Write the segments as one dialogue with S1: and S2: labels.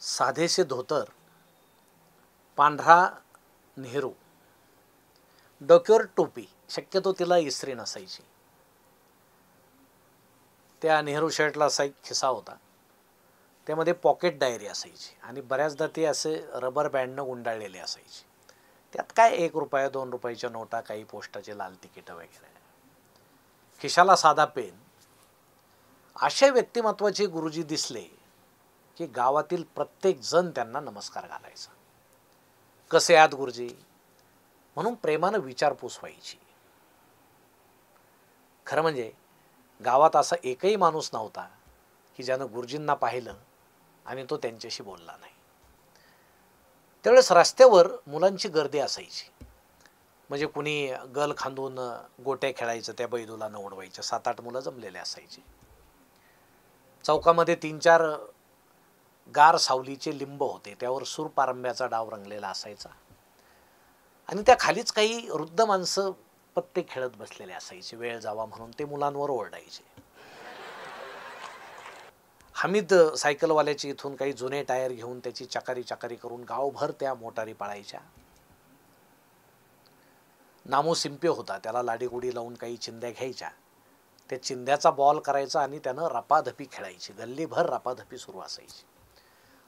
S1: साधेसे धोतर, पांढरा नेहरू, डोक्यावर टोपी, शक्यतो तिला इस्त्री नसायची. त्या नेहरू शर्टला असा एक खिसा होता, त्यामध्ये पॉकेट डायरी असायची आणि बऱ्याचदा ते असे रबर बँडनं गुंडाळलेले असायचे. त्यात काय 1 रुपया 2 रुपयाच्या नोटा, काही पोस्टाचे लाल तिकीटं वगैरे. खिशाला साधा पेन. अशा व्यक्तिमत्वाचे गुरुजी दिसले की गावातील प्रत्येक जण त्यांना नमस्कार घालायचा. कसे आहात गुरुजी म्हणून प्रेमानं विचारपूस व्हायची. खरं म्हणजे गावात असा एकही माणूस नव्हता की ज्यानं गुरुजींना पाहिलं आणि तो त्यांच्याशी बोलला नाही. त्यावेळेस रस्त्यावर मुलांची गर्दी असायची. म्हणजे कुणी गल खांदून गोट्या खेळायचं, त्या बैदुलानं उडवायच्या. 7-8 मुलं जमलेले असायची. चौकामध्ये 3-4 गार सावलीचे लिंब होते, त्यावर सूरपारंब्याचा डाव रंगलेला असायचा आणि त्या खालीच काही वृद्ध माणसं पत्ते खेळत बसलेले असायचे. वेळ जावा म्हणून ते मुलांवर ओरडायचे. हमीद सायकलवाल्याची इथून काही जुने टायर घेऊन त्याची चकारी करून गावभर त्या मोटारी पळायच्या. नामू सिंपे होता, त्याला लाडीगुडी लावून काही चिंध्या घ्यायच्या. त्या चिंध्याचा बॉल करायचा आणि त्यानं रपाधपी खेळायची. गल्लीभर रपाधपी सुरू असायची.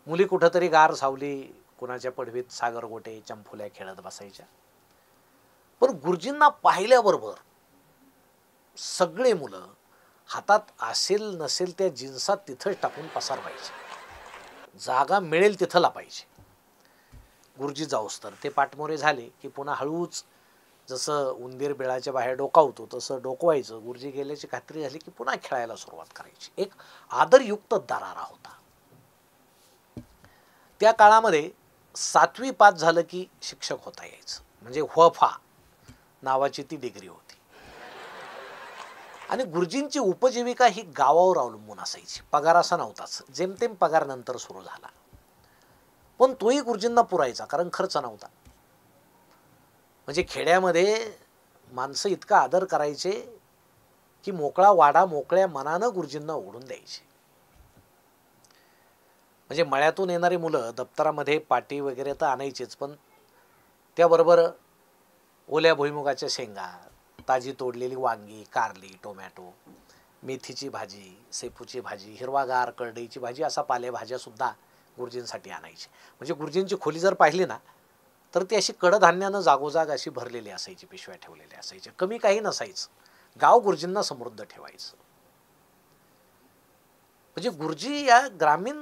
S1: मुली कुठंतरी गार सावली, कुणाच्या पडवीत सागरगोटे, चंफुल्या खेळत बसायच्या. पण गुरुजींना पाहिल्याबरोबर सगळे मुलं हातात असेल नसेल त्या जिन्सात तिथंच टाकून पसार व्हायचे. जागा मिळेल तिथं लपायचे. गुरुजी जाऊस तर ते पाठमोरे झाले की पुन्हा हळूच जसं उंदीर बिळाच्या बाहेर डोकावतो तसं डोकवायचं. गुरुजी गेल्याची खात्री झाली की पुन्हा खेळायला सुरुवात करायची. एक आदरयुक्त दरारा होता. त्या काळामध्ये 7वी पास झालं की शिक्षक होता यायचं. म्हणजे वफा नावाची ती डिग्री होती. आणि गुरुजींची उपजीविका ही गावावर अवलंबून असायची. पगार असा नव्हताच. जेमतेम पगार नंतर सुरू झाला, पण तोही गुरुजींना पुरायचा, कारण खर्च नव्हता. म्हणजे खेड्यामध्ये माणसं इतका आदर करायचे की मोकळा वाडा मोकळ्या मनानं गुरुजींना उघडून द्यायचे. म्हणजे मळ्यातून येणारी मुलं दप्तरामध्ये पाटी वगैरे तर आणायचीच, पण त्याबरोबर ओल्या भुईमुगाच्या शेंगा, ताजी तोडलेली वांगी, कारली, टोमॅटो, मेथीची भाजी, शेपूची भाजी, हिरवागार करडईची भाजी, असा पालेभाज्या सुद्धा गुरुजींसाठी आणायची. म्हणजे गुरुजींची खोली जर पाहिली ना तर ती अशी कडधान्यानं जागोजाग अशी भरलेली असायची, पिशव्या ठेवलेल्या असायच्या. कमी काही नसायचं. गाव गुरुजींना समृद्ध ठेवायचं. म्हणजे गुरुजी या ग्रामीण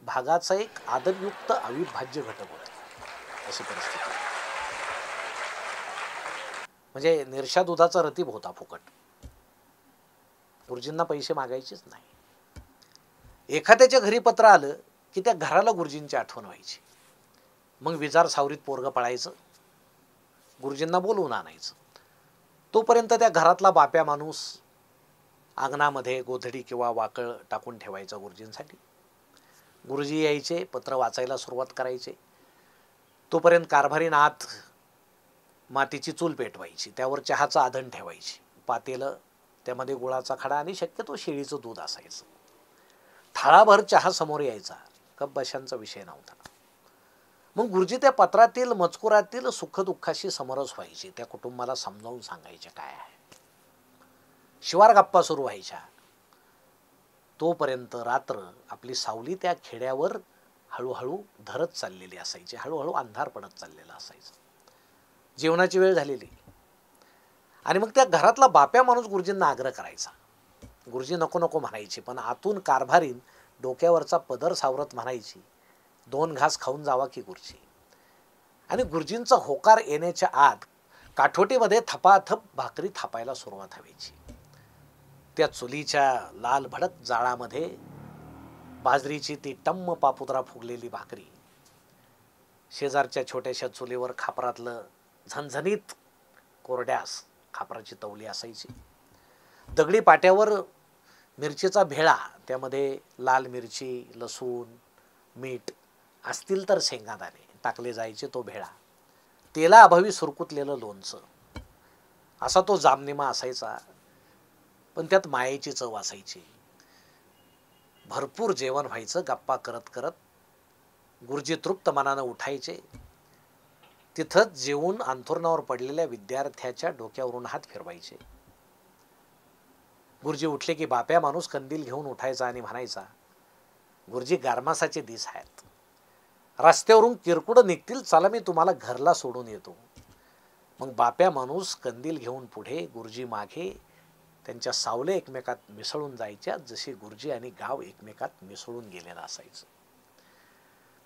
S1: भागाचा एक आदरयुक्त अविभाज्य घटक होते. अशी परिस्थिती. म्हणजे निरशा दुधाचा रतीब होता फुकट. गुरुजींना पैसे मागायचेच नाही. एखाद्याच्या घरी पत्र आलं की त्या घराला गुरुजींची आठवण व्हायची. मग विजार सावरीत पोरगं पळायचं, गुरुजींना बोलवून आणायचं. तोपर्यंत त्या घरातला बाप्या माणूस अंगणामध्ये गोधडी किंवा वाकळ टाकून ठेवायचा गुरुजींसाठी. गुरुजी यायचे, पत्र वाचायला सुरुवात करायचे. तोपर्यंत कारभारीन आत मातीची चूल पेटवायची, त्यावर चहाचं आधण ठेवायची. पातेलं, त्यामध्ये गुळाचा खडा आणि शक्यतो शेळीचं दूध असायचं. थाळाभर चहा समोर यायचा. कप बशांचा विषय नव्हता. मग गुरुजी त्या पत्रातील मजकुरातील सुखदुःखाशी समरस व्हायचे. त्या कुटुंबाला समजावून सांगायचे काय आहे. शिवार गप्पा सुरू व्हायच्या. तोपर्यंत रात्र आपली सावली त्या खेड्यावर हळूहळू धरत चाललेली असायची. हळूहळू अंधार पडत चाललेला असायचा. जेवणाची वेळ झालेली. आणि मग त्या घरातला बाप्या माणूस गुरुजींना आग्रह करायचा. गुरुजी नको नको म्हणायची, पण आतून कारभारीन डोक्यावरचा पदर सावरत म्हणायची, 2 घास खाऊन जावा की गुरुजी. आणि गुरुजींचा होकार येण्याच्या आत काठोटीमध्ये थपाथप भाकरी थापायला सुरुवात व्हायची. त्या चुलीच्या लाल भडक जाळामध्ये बाजरीची ती टम्म पापुद्रा फुगलेली भाकरी, शेजारच्या छोट्याशा चुलीवर खापरातलं झणझणीत कोरड्यास खापराची तवली असायची. दगडी पाट्यावर मिरचीचा भेळा, त्यामध्ये लाल मिरची, लसूण, मीठ, असतील तर शेंगादाणे टाकले जायचे. तो भेळा, तेला अभावी सुरकुतलेलं लोणचं, असा तो जामनिमा असायचा. पण त्यात मायेची चव असायची. भरपूर जेवण व्हायचं. गप्पा करत करत गुरुजी तृप्त मनानं उठायचे. तिथंच जेवून अंथरुणावर पडलेल्या विद्यार्थ्याच्या डोक्यावरून हात फिरवायचे. गुरुजी उठले की बाप्या माणूस कंदील घेऊन उठायचा आणि म्हणायचा, गुरुजी गारमासाचे दिस आहेत, रस्त्यावरून किरकुडं निघतील, चला मी तुम्हाला घरला सोडून येतो. मग बाप्या माणूस कंदील घेऊन पुढे, गुरुजी मागे. त्यांच्या सावले एकमेकात मिसळून जायच्या, जशी गुरुजी आणि गाव एकमेकात मिसळून गेलेलं असायचं.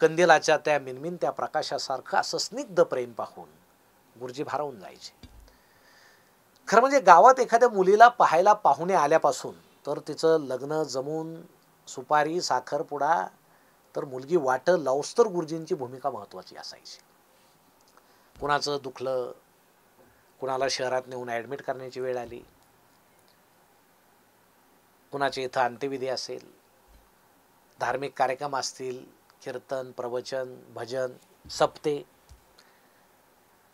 S1: कंदिलाच्या त्या मिनमिनत्या प्रकाशासारखं असं स्निग्ध प्रेम पाहून गुरुजी भारावून जायचे. खरं म्हणजे गावात एखाद्या मुलीला पाहायला पाहुणे आल्यापासून तर तिचं लग्न जमून सुपारी साखरपुडा तर मुलगी वाटं लावस्तर गुरुजींची भूमिका महत्त्वाची असायची. कुणाचं दुखलं, कुणाला शहरात नेऊन ॲडमिट करण्याची वेळ आली, कुणाच्या इथं अंत्यविधी असेल, धार्मिक कार्यक्रम असतील, कीर्तन, प्रवचन, भजन, सप्ते,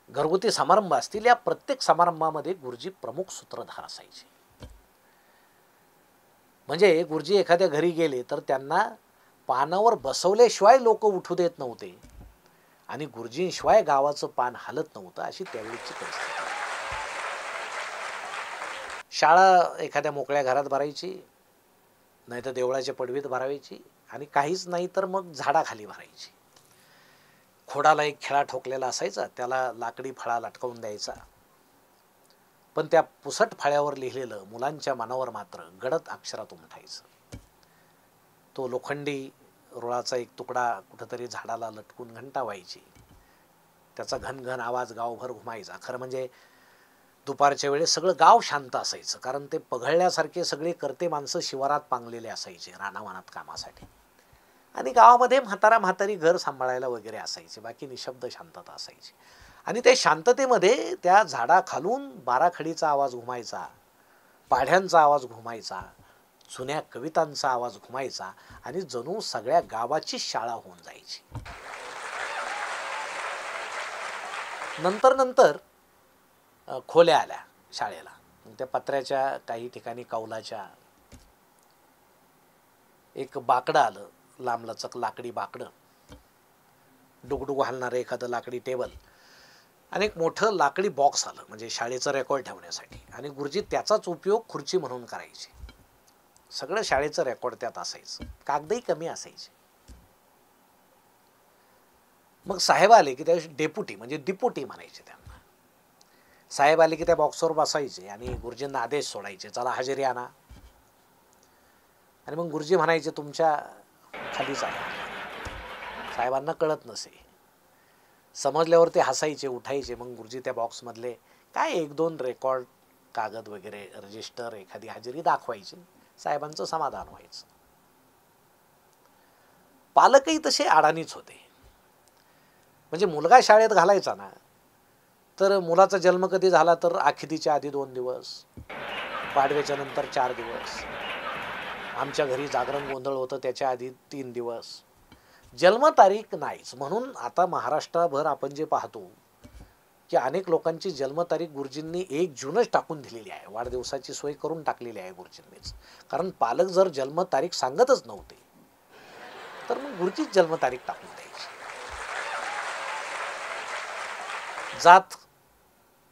S1: घरगुती समारंभ असतील, या प्रत्येक समारंभामध्ये गुरुजी प्रमुख सूत्रधार असायचे. म्हणजे गुरुजी एखाद्या घरी गेले तर त्यांना पानावर बसवल्याशिवाय लोक उठू देत नव्हते आणि गुरुजींशिवाय गावाचं पान हलत नव्हतं, अशी त्यावेळीची परिस्थिती. शाळा एखाद्या मोकळ्या घरात भरायची, नाही तर देवळाच्या पडवीत भरायची, आणि काहीच नाही तर मग झाडाखाली भरायची. खोडाला एक खिळा ठोकलेला असायचा, त्याला लाकडी फळा लटकवून द्यायचा. पण त्या पुसट फळ्यावर लिहिलेलं मुलांच्या मनावर मात्र गडद अक्षरात उमठायचं. तो लोखंडी रुळाचा एक तुकडा कुठंतरी झाडाला लटकून घंटा व्हायची. त्याचा घनघन आवाज गावभर घुमायचा. खरं म्हणजे दुपारच्या वेळेस सगळं गाव शांत असायचं, कारण ते पघळल्यासारखे सगळे करते माणसं शिवारात पांगलेले असायचे रानावनात कामासाठी. आणि गावामध्ये म्हातारा म्हातारी घर सांभाळायला वगैरे असायचे, बाकी निशब्द शांतता असायची. आणि त्या शांततेमध्ये त्या झाडाखालून बाराखडीचा आवाज घुमायचा, पाढ्यांचा आवाज घुमायचा, जुन्या कवितांचा आवाज घुमायचा, आणि जणू सगळ्या गावाची शाळा होऊन जायची. नंतर नंतर खोल्या आल्या शाळेला. त्या पत्र्याच्या, काही ठिकाणी कौलाच्या. एक बाकडं आलं, लांबलचक लाकडी बाकडं, डुगडुग हलणारं एखादं लाकडी टेबल, आणि एक मोठं लाकडी बॉक्स आलं, म्हणजे शाळेचं रेकॉर्ड ठेवण्यासाठी. आणि गुरुजी त्याचाच उपयोग खुर्ची म्हणून करायचे. सगळं शाळेचं रेकॉर्ड त्यात असायचं, कागदही कमी असायचे. मग साहेब आले की त्या डेपुटी म्हणजे डिपुटी म्हणायचे त्यांना. साहेब आले की त्या बॉक्सवर बसायचे आणि गुरुजींना आदेश सोडायचे, चला हजेरी आणा. आणि मग गुरुजी म्हणायचे, तुमच्या खालीच आहे. साहेबांना कळत नसे. समजल्यावर ते हसायचे, उठायचे. मग गुरुजी त्या बॉक्समधले काय एक दोन रेकॉर्ड कागद वगैरे, रजिस्टर, एखादी हजेरी दाखवायची. साहेबांचं समाधान व्हायचं. पालकही तसे अडाणीच होते. म्हणजे मुलगा शाळेत घालायचा ना, तर मुलाचा जन्म कधी झाला तर आखिदीच्या आधी 2 दिवस, पाडव्याच्या नंतर 4 दिवस, आमच्या घरी जागरण गोंधळ होतं त्याच्या आधी 3 दिवस, जन्मतारीख नाहीच. म्हणून आता महाराष्ट्राभर आपण जे पाहतो की अनेक लोकांची जन्मतारीख गुरुजींनी 1 जूनच टाकून दिलेली आहे. वाढदिवसाची सोय करून टाकलेली आहे गुरुजींनीच. कारण पालक जर जन्मतारीख सांगतच नव्हते तर मग गुरुजीच जन्मतारीख टाकून द्यायची. जात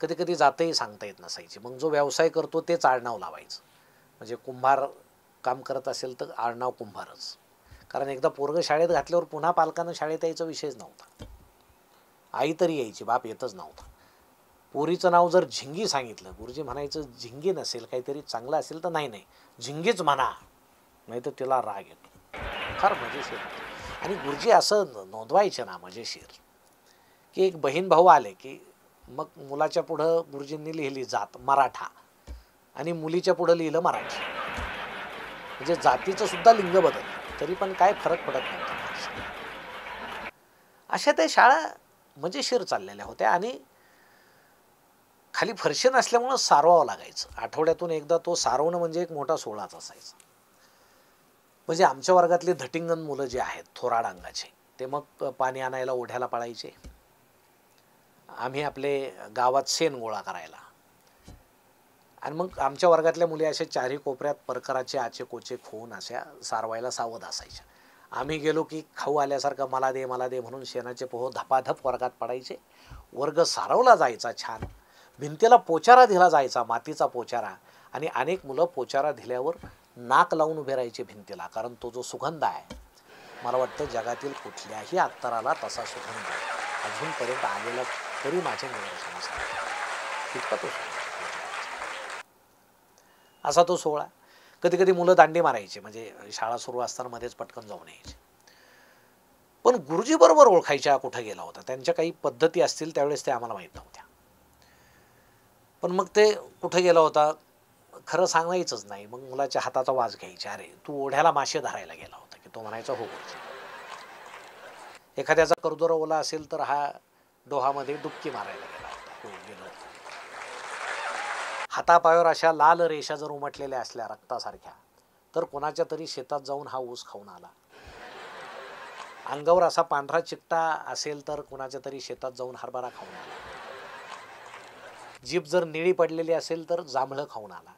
S1: कधी कधी जातही सांगता येत नसायची. मग जो व्यवसाय करतो तेच आडनाव लावायचं. म्हणजे कुंभार काम करत असेल तर आडनाव कुंभारच. कारण एकदा पोरगं शाळेत घातल्यावर पुन्हा पालकानं शाळेत यायचा विषयच नव्हता. आई तरी यायची, बाप येतच नव्हता. पोरीचं नाव जर झिंगी सांगितलं, गुरुजी म्हणायचं झिंगी नसेल, काहीतरी चांगलं असेल तर नाही नाही झिंगीच म्हणा, नाही तर तिला राग येतो. फार मजेशीर. आणि गुरुजी असं नोंदवायचे ना मजेशीर, की एक बहीण भाऊ आले की मग मुलाच्या पुढं गुरुजींनी लिहिली जात मराठा आणि मुलीच्या पुढं लिहिलं मराठी. म्हणजे जातीचं सुद्धा लिंग बदललं तरी पण काय फरक पडत नव्हता. अशा त्या शाळा मजेशीर चाललेल्या होत्या. आणि खाली फरशी नसल्यामुळं सारवावं लागायचं. आठवड्यातून एकदा तो सारवणं म्हणजे एक मोठा सोहळाच असायचा. म्हणजे आमच्या वर्गातले धटिंगन मुलं जे आहेत थोराड अंगाचे, ते मग पाणी आणायला ओढ्याला पळायचे. आम्ही आपले गावात शेण गोळा करायला. आणि मग आमच्या वर्गातल्या मुली अशा चारही कोपऱ्यात परकराचे आचे कोचे खोन अशा सारवायला सावध असायच्या. आम्ही गेलो की खाऊ आल्यासारखं मला दे मला दे म्हणून शेणाचे पोह धपाधप वर्गात पडायचे. वर्ग सारवला जायचा छान. भिंतीला पोचारा दिला जायचा, मातीचा पोचारा. आणि अनेक मुलं पोचारा दिल्यावर नाक लावून उभे राहायचे भिंतीला, कारण तो जो सुगंध आहे, मला वाटतं जगातील कुठल्याही अत्तराला तसा सुगंध अजूनपर्यंत आलेला तरी माझ्या निदर्शनास आला. इतका तो असा तो सोहळा. कधी कधी मुलं दांडी मारायचे, म्हणजे शाळा सुरू असताना मध्येच पटकन जाऊन यायचे. पण गुरुजी बरोबर ओळखायच्या कुठं गेला होता. त्यांच्या काही पद्धती असतील त्यावेळेस ते आम्हाला माहीत नव्हत्या. पण मग ते कुठं गेला होता खरं सांगायचंच नाही. मग मुलाच्या हाताचा वाज घ्यायचे, अरे तू ओढ्याला मासे धरायला गेला होता की. तो म्हणायचा हो गुरुजी. एखाद्याचा करदोरा ओला असेल तर हा डोहामध्ये डुबकी मारायला गेला होता. हो गेलो होता. हातापायावर अशा लाल रेषा जर उमटलेल्या असल्या रक्तासारख्या तर कोणाच्या तरी शेतात जाऊन हा ऊस खाऊन आला. अंगावर असा पांढरा चिकटा असेल तर कोणाच्या तरी शेतात जाऊन हरभरा खाऊन आला. जीभ जर निळी पडलेली असेल तर जांभळं खाऊन आला.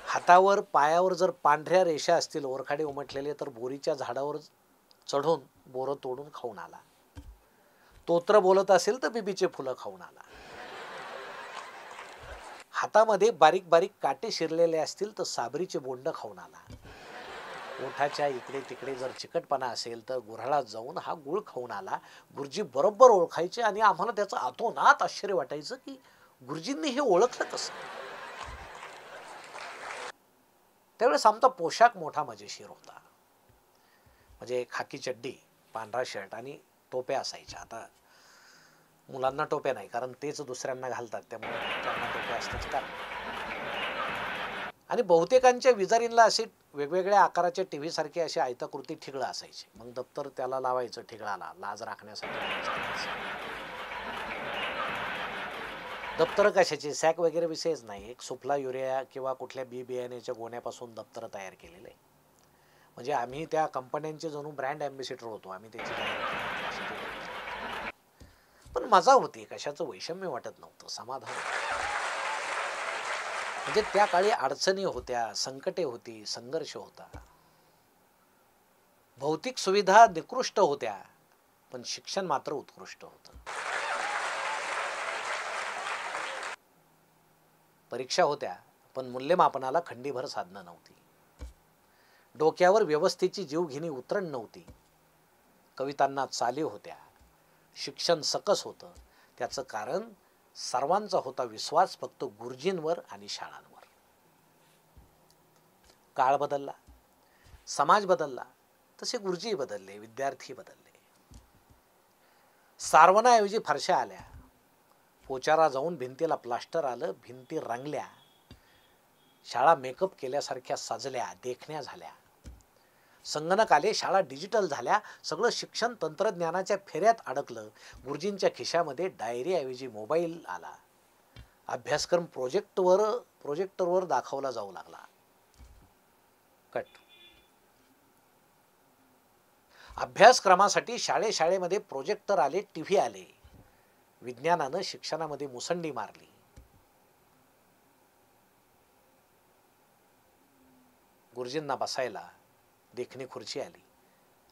S1: हातावर पायावर जर पांढऱ्या रेषा असतील ओरखाडे उमटलेले तर बोरीच्या झाडावर चढून बोरं तोडून खाऊन आला. तोत्र बोलत असेल तर बिबीचे फुलं खाऊन आला. हातामध्ये बारीक बारीक काटे शिरलेले असतील तर साबरीचे बोंड खाऊन आला. ओठाच्या इकडे तिकडे जर चिकटपणा असेल तर गुऱ्हाळात जाऊन हा गुळ खाऊन आला. गुरुजी बरोबर ओळखायचे आणि आम्हाला त्याचं अतोनात आश्चर्य वाटायचं की गुरुजींनी हे ओळखलं कसं. त्यावेळेस आमचा पोशाख मोठा मजेशीर होता. म्हणजे खाकी चड्डी, पांढरा शर्ट आणि टोप्या असायच्या. आता मुलांना टोप्या नाही, कारण तेच दुसऱ्यांना घालतात, त्यामुळे त्यांना टोप्या असतात कारण. आणि बहुतेकांच्या विजारींना असे वेगवेगळ्या आकाराच्या टीव्ही सारखे असे आयताकृती ठिगळं असायचे. मग दप्तर त्याला लावायचं ठिगळाला, लाज राखण्यासाठी. दप्तर कशाचे, सॅक वगैरे विषयच नाही. एक सुफला युरिया किंवा कुठल्या बी बियाण्याच्या गोण्यापासून दप्तर तयार केलेलं आहे. म्हणजे आम्ही त्या कंपन्यांचे जणू ब्रँड अँबॅसिडर होतो. आम्ही त्याची पण मजा होती, कशाचं वैषम्य वाटत नव्हतं, समाधान. म्हणजे त्या काळी अडचणी होत्या, संकटे होती, संघर्ष होता. भौतिक सुविधा निकृष्ट होत्या पण शिक्षण मात्र उत्कृष्ट होतं. परीक्षा होत्या पण मूल्यमापनाला खंडीभर साधनं नव्हती. डोक्यावर व्यवस्थेची जीवघेणी उतरण नव्हती. कवितांना चाली होत्या. शिक्षण सकस होतं. त्याचं कारण सर्वांचा होता विश्वास फक्त गुरुजींवर आणि शाळांवर. काळ बदलला, समाज बदलला, तसे गुरुजी बदलले, विद्यार्थी बदलले. सारवणाऐवजी फरशा आल्या. पोचारा जाऊन भिंतीला प्लास्टर आलं, भिंती रंगल्या. शाळा मेकअप केल्यासारख्या सजल्या, देखण्या झाल्या. संगणक आले, शाळा डिजिटल झाल्या. सगळं शिक्षण तंत्रज्ञानाच्या फेऱ्यात अडकलं. गुरुजींच्या खिशामध्ये डायरीऐवजी मोबाईल आला. अभ्यासक्रम प्रोजेक्टरवर दाखवला जाऊ लागला. कट. अभ्यासक्रमासाठी शाळेमध्ये प्रोजेक्टर आले, टीव्ही आले. विज्ञानानं शिक्षणामध्ये मुसंडी मारली. गुरुजींना बसायला देखणी खुर्ची आली,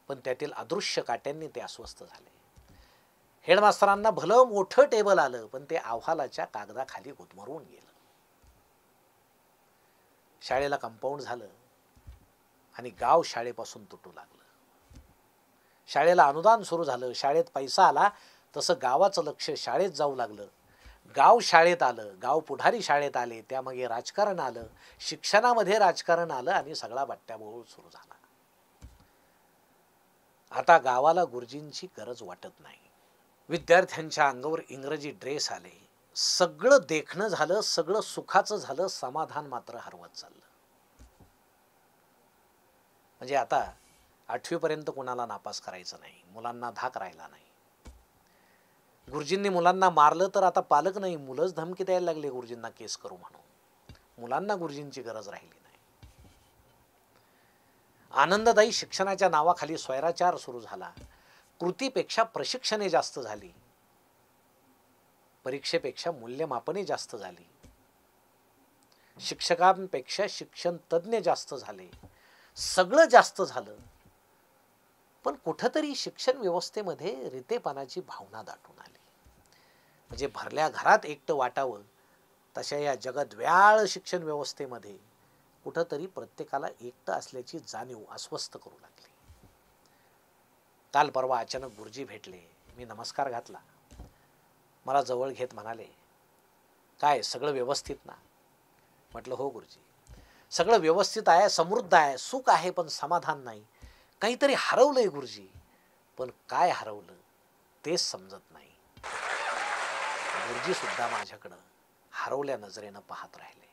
S1: पण त्यातील अदृश्य काट्यांनी ते अस्वस्थ झाले. हेडमास्तरांना भलं मोठं टेबल आलं, पण ते अहवालाच्या कागदाखाली गुदमरून गेलं. शाळेला कंपाऊंड झालं आणि गाव शाळेपासून तुटू लागलं. शाळेला अनुदान सुरू झालं, शाळेत पैसा आला, तसं गावाचं लक्ष शाळेत जाऊ लागलं. गाव शाळेत आलं, गाव पुढारी शाळेत आले, त्यामागे राजकारण आलं, शिक्षणामध्ये राजकारण आलं आणि सगळा बट्ट्याबोळ सुरू झाला. आता गावाला गुरुजींची गरज वाटत नाही. विद्यार्थ्यांच्या अंगावर इंग्रजी ड्रेस आले. सगळं देखणं झालं, सगळं सुखाचं झालं, समाधान मात्र हरवत चाललं. म्हणजे आता 8वी पर्यंत कोणाला नापास करायचं नाही, मुलांना धाक राहिला नाही. गुरुजींनी मुलांना मारलं तर आता पालक नाही, मुलंच धमकी द्यायला लागले गुरुजींना केस करू म्हणून. मुलांना गुरुजींची गरज राहिली नाही. आनंददायी शिक्षणाच्या नावाखाली स्वैराचार सुरू झाला. कृतीपेक्षा प्रशिक्षणे जास्त झाली. परीक्षेपेक्षा मूल्यमापने जास्त झाली. शिक्षकांपेक्षा शिक्षण तज्ञ जास्त झाले. सगळं जास्त झालं, पण कुठंतरी शिक्षण व्यवस्थेमध्ये रितेपणाची भावना दाटून आली. म्हणजे भरल्या घरात एकटं वाटावं तशा या जगद्व्याळ शिक्षण व्यवस्थेमध्ये कुठंतरी प्रत्येकाला एकटं असल्याची जाणीव अस्वस्थ करू लागली. काल परवा अचानक गुरुजी भेटले. मी नमस्कार घातला. मला जवळ घेत म्हणाले, काय सगळं व्यवस्थित ना? म्हटलं हो गुरुजी, सगळं व्यवस्थित आहे, समृद्ध आहे, सुख आहे, पण समाधान नाही. काहीतरी हरवलंय गुरुजी, पण काय हरवलं तेच समजत नाही. गुरुजी सुद्धा माझ्याकडं हरवल्या नजरेनं पाहत राहिले.